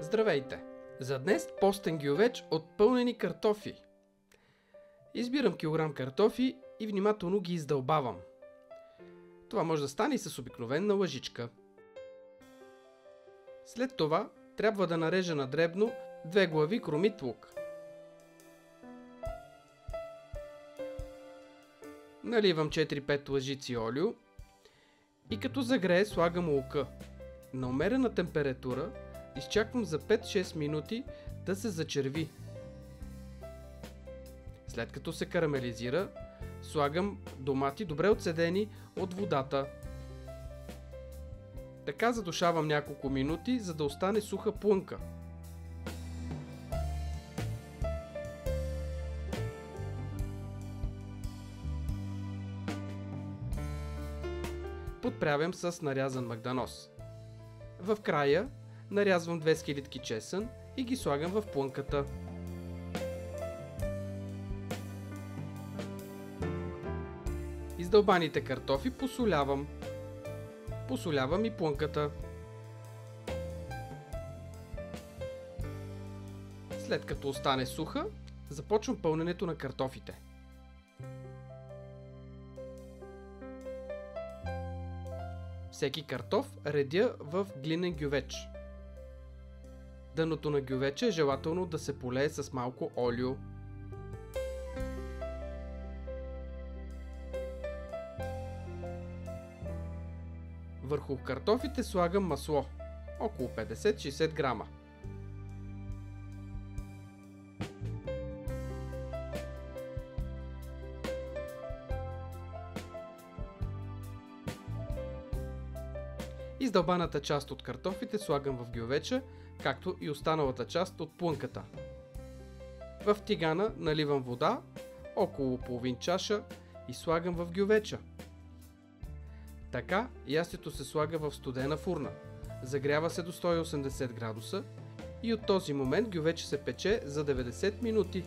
Здравейте! За днес постен гювеч от пълнени картофи. Избирам килограм картофи и внимателно ги издълбавам. Това може да стане и с обикновена лъжичка. След това трябва да нарежа на дребно 2 глави кромит лук. Наливам 4-5 лъжици олио и като загрее слагам лука. На умерена температура изчаквам за 5-6 минути да се зачерви. След като се карамелизира, слагам домати добре отцедени от водата. Така задушавам няколко минути, за да остане суха плънка. Подправям с нарязан магданоз. В края нарязвам 2 скелетки чесън и ги слагам в плънката. Издълбаните картофи посолявам. Посолявам и плънката. След като остане суха, започвам пълненето на картофите. Всеки картоф редя в глинен гювеч. Дъното на гювеча е желателно да се полее с малко олио. Върху картофите слагам масло, около 50-60 грама. Издълбаната част от картофите слагам в гювеча, както и останалата част от плънката. В тигана наливам вода, около половин чаша, и слагам в гювеча. Така ястието се слага в студена фурна. Загрява се до 180 градуса и от този момент гювече се пече за 90 минути.